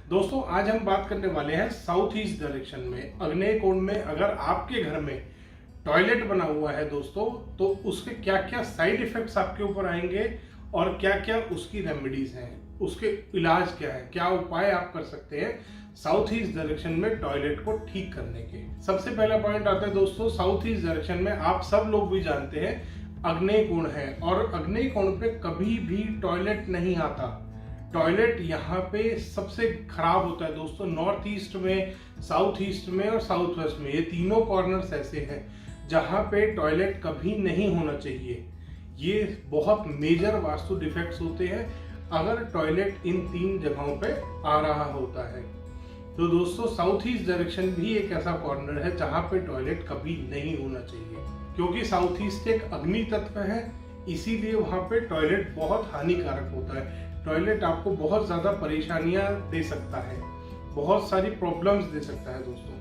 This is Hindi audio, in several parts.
दोस्तों आज हम बात करने वाले हैं साउथ ईस्ट डायरेक्शन में आग्नेय कोण में अगर आपके घर में टॉयलेट बना हुआ है दोस्तों, तो उसके क्या क्या साइड इफेक्ट्स आपके ऊपर आएंगे और क्या क्या उसकी रेमेडीज हैं, उसके इलाज क्या है, क्या उपाय आप कर सकते हैं साउथ ईस्ट डायरेक्शन में टॉयलेट को ठीक करने के। सबसे पहला पॉइंट आता है दोस्तों, साउथ ईस्ट डायरेक्शन में आप सब लोग भी जानते हैं आग्नेय कोण है और आग्नेय कोण पे कभी भी टॉयलेट नहीं आता। टॉयलेट यहाँ पे सबसे खराब होता है दोस्तों। नॉर्थ ईस्ट में, साउथ ईस्ट में और साउथ वेस्ट में, ये तीनों कॉर्नर्स ऐसे हैं जहाँ पे टॉयलेट कभी नहीं होना चाहिए। ये बहुत मेजर वास्तु डिफेक्ट्स होते हैं अगर टॉयलेट इन तीन जगहों पे आ रहा होता है। तो दोस्तों साउथ ईस्ट डायरेक्शन भी एक ऐसा कॉर्नर है जहाँ पे टॉयलेट कभी नहीं होना चाहिए, क्योंकि साउथ ईस्ट एक अग्नि तत्व है, इसीलिए वहाँ पे टॉयलेट बहुत हानिकारक होता है। टॉयलेट आपको बहुत ज्यादा परेशानियां दे सकता है, बहुत सारी प्रॉब्लम्स दे सकता है दोस्तों।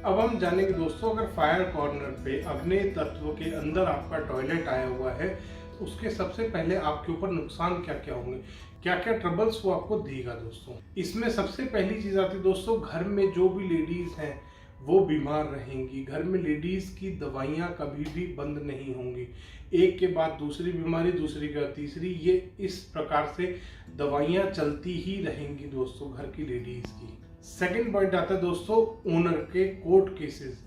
अब हम जानेंगे दोस्तों, अगर फायर कॉर्नर पे अग्नि तत्व के अंदर आपका टॉयलेट आया हुआ है तो उसके सबसे पहले आपके ऊपर नुकसान क्या क्या होंगे, क्या क्या ट्रबल्स वो आपको देगा दोस्तों। इसमें सबसे पहली चीज आती है दोस्तों, घर में जो भी लेडीज हैं वो बीमार रहेंगी। घर में लेडीज की दवाइयाँ कभी भी बंद नहीं होंगी, एक के बाद दूसरी बीमारी, दूसरी के बाद तीसरी, ये इस प्रकार से दवाइयाँ चलती ही रहेंगी दोस्तों घर की लेडीज की। सेकंड पॉइंट आता है दोस्तों, ओनर के court cases.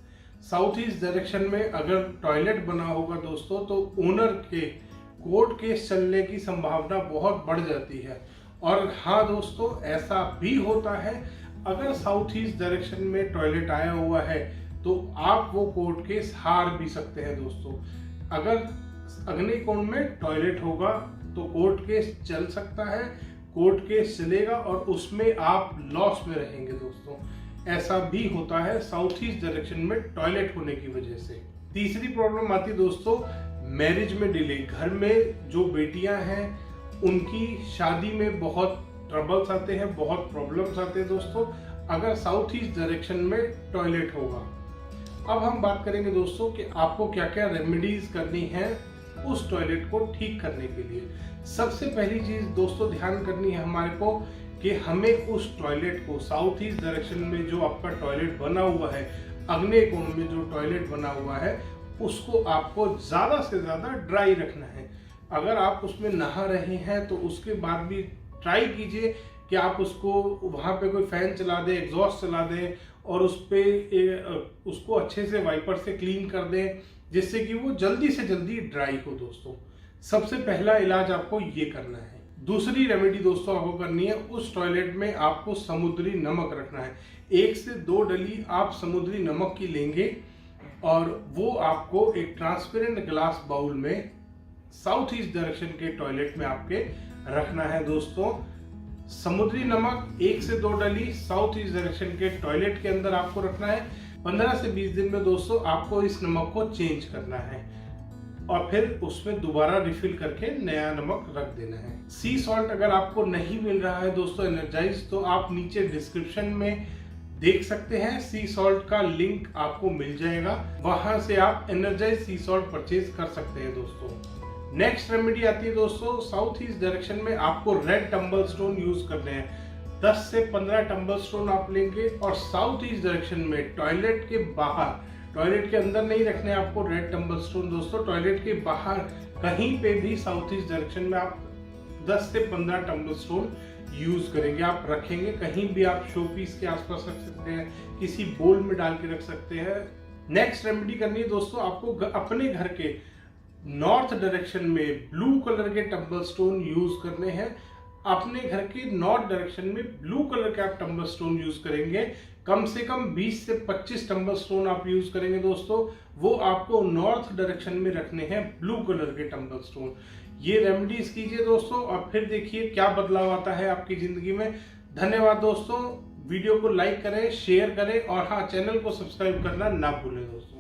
South east direction में अगर टॉयलेट बना होगा दोस्तों तो ओनर के कोर्ट केस चलने की संभावना बहुत बढ़ जाती है। और हाँ दोस्तों, ऐसा भी होता है अगर साउथ ईस्ट डायरेक्शन में टॉयलेट आया हुआ है तो आप वो कोर्ट केस हार भी सकते हैं दोस्तों। अगर आग्नेय कोण में टॉयलेट होगा तो कोर्ट केस चल सकता है, कोर्ट केस चलेगा और उसमें आप लॉस में रहेंगे दोस्तों। ऐसा भी होता है साउथ ईस्ट डायरेक्शन में टॉयलेट होने की वजह से। तीसरी प्रॉब्लम आती है दोस्तों, मैरिज में डिले। घर में जो बेटियां हैं उनकी शादी में बहुत ट्रबल्स आते हैं, बहुत प्रॉब्लम्स आते हैं दोस्तों अगर साउथ ईस्ट डायरेक्शन में टॉयलेट होगा। अब हम बात करेंगे दोस्तों कि आपको क्या क्या रेमेडीज करनी है उस टॉयलेट को ठीक करने के लिए। सबसे पहली चीज दोस्तों ध्यान करनी है हमारे को कि हमें उस टॉयलेट को, साउथ ईस्ट डायरेक्शन में जो आपका टॉयलेट बना हुआ है, आग्नेय कोण में जो टॉयलेट बना हुआ है, उसको आपको ज्यादा से ज्यादा ड्राई रखना है। अगर आप उसमें नहा रहे हैं तो उसके बाद भी ट्राई कीजिए कि आप उसको वहाँ पे कोई फैन चला दें, एग्जॉस्ट चला दें और उसको अच्छे से वाइपर से क्लीन कर दें, जिससे कि वो जल्दी से जल्दी ड्राई हो दोस्तों। सबसे पहला इलाज आपको ये करना है। दूसरी रेमेडी दोस्तों आपको करनी है, उस टॉयलेट में आपको समुद्री नमक रखना है। 1 से 2 डली आप समुद्री नमक की लेंगे और वो आपको एक ट्रांसपेरेंट ग्लास बाउल में साउथ ईस्ट डायरेक्शन के टॉयलेट में आपके रखना है दोस्तों। समुद्री नमक 1 से 2 डली साउथ ईस्ट डायरेक्शन के टॉयलेट के अंदर आपको रखना है। 15 से 20 दिन में दोस्तों आपको इस नमक को चेंज करना है और फिर उसमें दोबारा रिफिल करके नया नमक रख देना है। सी सॉल्ट अगर आपको नहीं मिल रहा है दोस्तों एनर्जाइज, तो आप नीचे डिस्क्रिप्शन में देख सकते हैं, सी सॉल्ट का लिंक आपको मिल जाएगा, वहां से आप एनर्जाइज सी सॉल्ट परचेज कर सकते हैं दोस्तों। नेक्स्ट रेमेडी आती है दोस्तों, साउथ ईस्ट डायरेक्शन में आपको रेड टंबल स्टोन यूज करने हैं। 10 से 15 टंबल स्टोन आप लेंगे और साउथ ईस्ट डायरेक्शन में टॉयलेट के बाहर, टॉयलेट के अंदर नहीं रखने आपको रेड टंबल स्टोन दोस्तों, टॉयलेट के बाहर कहीं पे भी साउथ ईस्ट डायरेक्शन में आप 10 से 15 टंबल स्टोन यूज करेंगे, आप रखेंगे। कहीं भी आप शो पीस के आसपास रख सकते हैं, किसी बोल में डाल के रख सकते हैं। नेक्स्ट रेमेडी करनी है दोस्तों, आपको अपने घर के नॉर्थ डायरेक्शन में ब्लू कलर के टंबल स्टोन यूज करने हैं। अपने घर के नॉर्थ डायरेक्शन में ब्लू कलर के आप टंबल स्टोन यूज करेंगे। कम से कम 20 से 25 टंबल स्टोन आप यूज करेंगे दोस्तों, वो आपको नॉर्थ डायरेक्शन में रखने हैं, ब्लू कलर के टंबल स्टोन। ये रेमेडीज कीजिए दोस्तों और फिर देखिए क्या बदलाव आता है आपकी जिंदगी में। धन्यवाद दोस्तों, वीडियो को लाइक करें, शेयर करें और हाँ, चैनल को सब्सक्राइब करना ना भूलें दोस्तों।